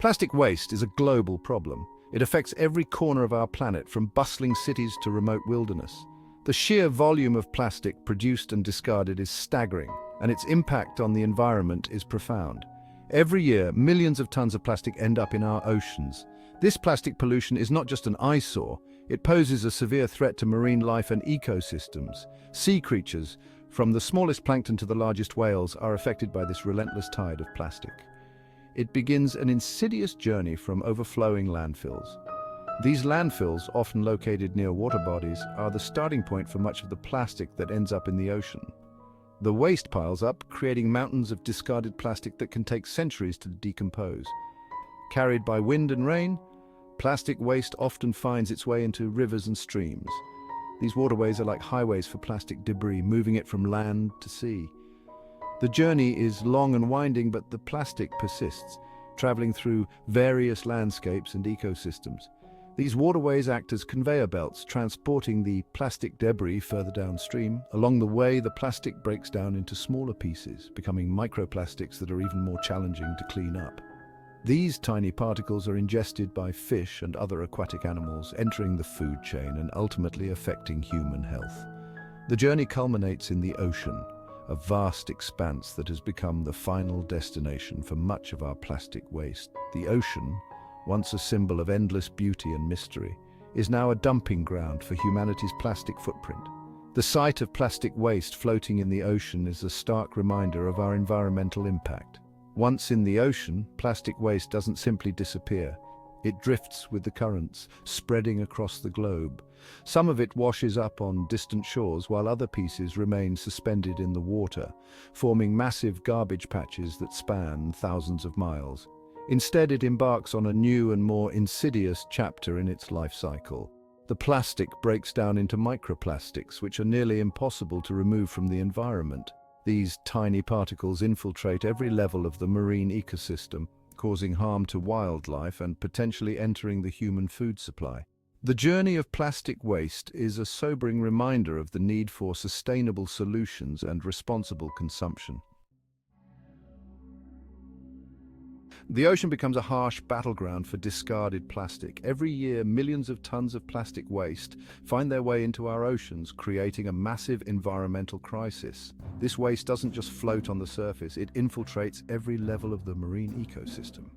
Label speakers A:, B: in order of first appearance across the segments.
A: Plastic waste is a global problem. It affects every corner of our planet, from bustling cities to remote wilderness. The sheer volume of plastic produced and discarded is staggering, and its impact on the environment is profound. Every year, millions of tons of plastic end up in our oceans. This plastic pollution is not just an eyesore, it poses a severe threat to marine life and ecosystems. Sea creatures, from the smallest plankton to the largest whales, are affected by this relentless tide of plastic. It begins an insidious journey from overflowing landfills. These landfills, often located near water bodies, are the starting point for much of the plastic that ends up in the ocean. The waste piles up, creating mountains of discarded plastic that can take centuries to decompose. Carried by wind and rain, plastic waste often finds its way into rivers and streams. These waterways are like highways for plastic debris, moving it from land to sea. The journey is long and winding, but the plastic persists, traveling through various landscapes and ecosystems. These waterways act as conveyor belts, transporting the plastic debris further downstream. Along the way, the plastic breaks down into smaller pieces, becoming microplastics that are even more challenging to clean up. These tiny particles are ingested by fish and other aquatic animals, entering the food chain and ultimately affecting human health. The journey culminates in the ocean, a vast expanse that has become the final destination for much of our plastic waste. The ocean, once a symbol of endless beauty and mystery, is now a dumping ground for humanity's plastic footprint. The sight of plastic waste floating in the ocean is a stark reminder of our environmental impact. Once in the ocean, plastic waste doesn't simply disappear. It drifts with the currents, spreading across the globe. Some of it washes up on distant shores, while other pieces remain suspended in the water, forming massive garbage patches that span thousands of miles. Instead, it embarks on a new and more insidious chapter in its life cycle. The plastic breaks down into microplastics, which are nearly impossible to remove from the environment. These tiny particles infiltrate every level of the marine ecosystem, causing harm to wildlife and potentially entering the human food supply. The journey of plastic waste is a sobering reminder of the need for sustainable solutions and responsible consumption. The ocean becomes a harsh battleground for discarded plastic. Every year, millions of tons of plastic waste find their way into our oceans, creating a massive environmental crisis. This waste doesn't just float on the surface, it infiltrates every level of the marine ecosystem.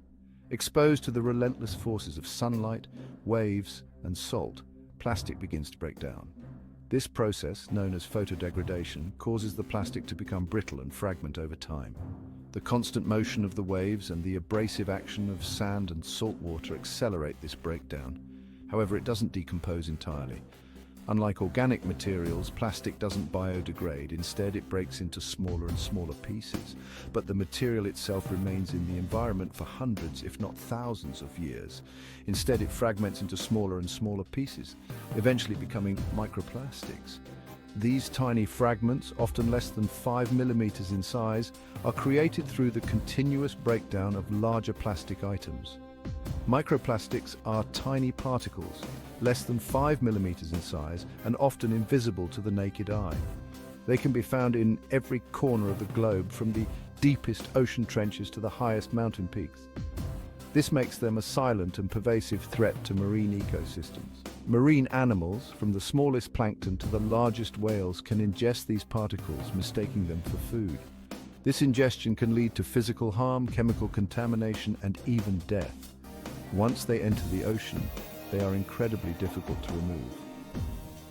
A: Exposed to the relentless forces of sunlight, waves, and salt, plastic begins to break down. This process, known as photodegradation, causes the plastic to become brittle and fragment over time. The constant motion of the waves and the abrasive action of sand and salt water accelerate this breakdown. However, it doesn't decompose entirely. Unlike organic materials, plastic doesn't biodegrade. Instead, it breaks into smaller and smaller pieces. But the material itself remains in the environment for hundreds, if not thousands of years. Instead, it fragments into smaller and smaller pieces, eventually becoming microplastics. These tiny fragments, often less than 5 millimeters in size, are created through the continuous breakdown of larger plastic items. Microplastics are tiny particles, less than 5 millimeters in size and often invisible to the naked eye. They can be found in every corner of the globe, from the deepest ocean trenches to the highest mountain peaks. This makes them a silent and pervasive threat to marine ecosystems. Marine animals, from the smallest plankton to the largest whales, can ingest these particles, mistaking them for food. This ingestion can lead to physical harm, chemical contamination, and even death. Once they enter the ocean, they are incredibly difficult to remove.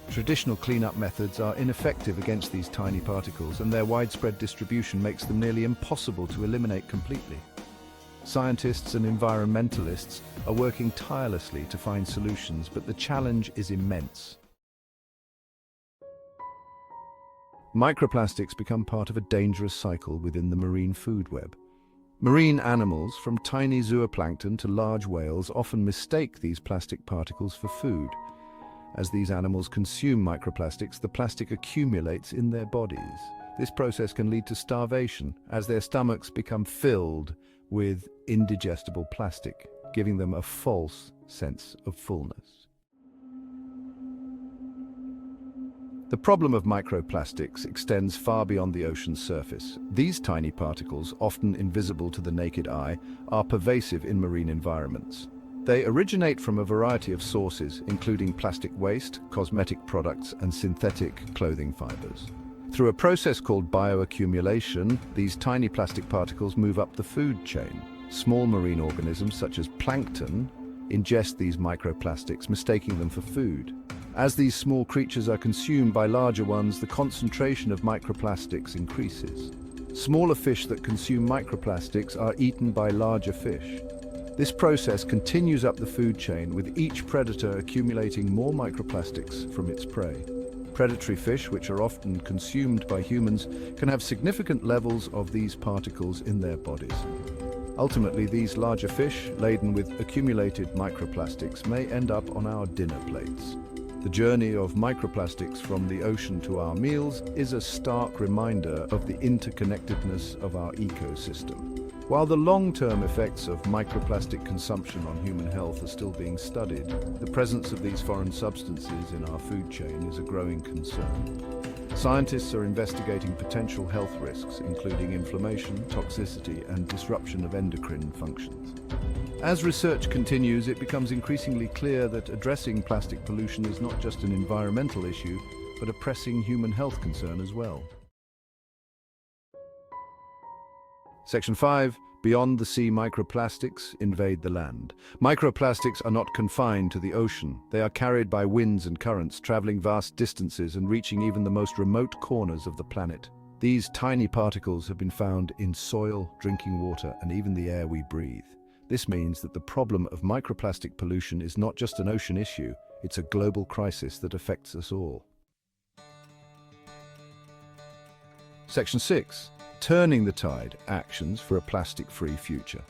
A: Traditional cleanup methods are ineffective against these tiny particles, and their widespread distribution makes them nearly impossible to eliminate completely. Scientists and environmentalists are working tirelessly to find solutions, but the challenge is immense. Microplastics become part of a dangerous cycle within the marine food web. Marine animals, from tiny zooplankton to large whales, often mistake these plastic particles for food. As these animals consume microplastics, the plastic accumulates in their bodies. This process can lead to starvation, as their stomachs become filled with indigestible plastic, giving them a false sense of fullness. The problem of microplastics extends far beyond the ocean's surface. These tiny particles, often invisible to the naked eye, are pervasive in marine environments. They originate from a variety of sources, including plastic waste, cosmetic products, and synthetic clothing fibers. Through a process called bioaccumulation, these tiny plastic particles move up the food chain. Small marine organisms, such as plankton, ingest these microplastics, mistaking them for food. As these small creatures are consumed by larger ones, the concentration of microplastics increases. Smaller fish that consume microplastics are eaten by larger fish. This process continues up the food chain, with each predator accumulating more microplastics from its prey. Predatory fish, which are often consumed by humans, can have significant levels of these particles in their bodies. Ultimately, these larger fish, laden with accumulated microplastics, may end up on our dinner plates. The journey of microplastics from the ocean to our meals is a stark reminder of the interconnectedness of our ecosystem. While the long-term effects of microplastic consumption on human health are still being studied, the presence of these foreign substances in our food chain is a growing concern. Scientists are investigating potential health risks, including inflammation, toxicity, and disruption of endocrine functions. As research continues, it becomes increasingly clear that addressing plastic pollution is not just an environmental issue, but a pressing human health concern as well. Section 5. Beyond the sea, microplastics invade the land. Microplastics are not confined to the ocean. They are carried by winds and currents, traveling vast distances and reaching even the most remote corners of the planet. These tiny particles have been found in soil, drinking water, and even the air we breathe. This means that the problem of microplastic pollution is not just an ocean issue, it's a global crisis that affects us all. Section 6. Turning the tide, actions for a plastic-free future.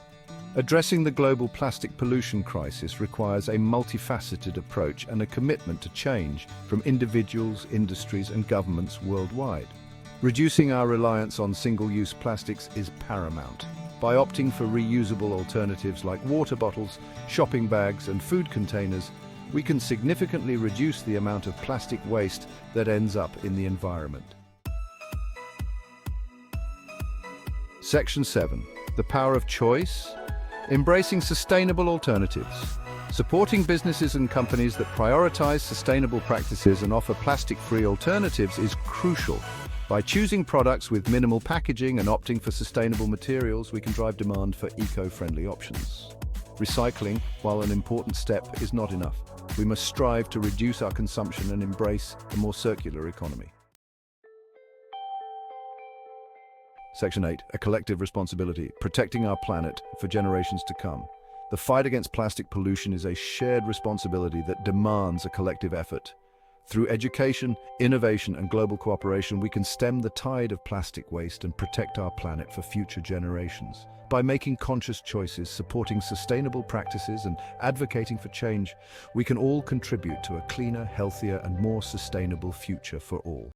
A: Addressing the global plastic pollution crisis requires a multifaceted approach and a commitment to change from individuals, industries, and governments worldwide. Reducing our reliance on single-use plastics is paramount. By opting for reusable alternatives like water bottles, shopping bags, and food containers, we can significantly reduce the amount of plastic waste that ends up in the environment. Section 7. The power of choice. Embracing sustainable alternatives. Supporting businesses and companies that prioritize sustainable practices and offer plastic-free alternatives is crucial. By choosing products with minimal packaging and opting for sustainable materials, we can drive demand for eco-friendly options. Recycling, while an important step, is not enough. We must strive to reduce our consumption and embrace a more circular economy. Section 8. A collective responsibility, protecting our planet for generations to come. The fight against plastic pollution is a shared responsibility that demands a collective effort. Through education, innovation, and global cooperation, we can stem the tide of plastic waste and protect our planet for future generations. By making conscious choices, supporting sustainable practices, and advocating for change, we can all contribute to a cleaner, healthier, and more sustainable future for all.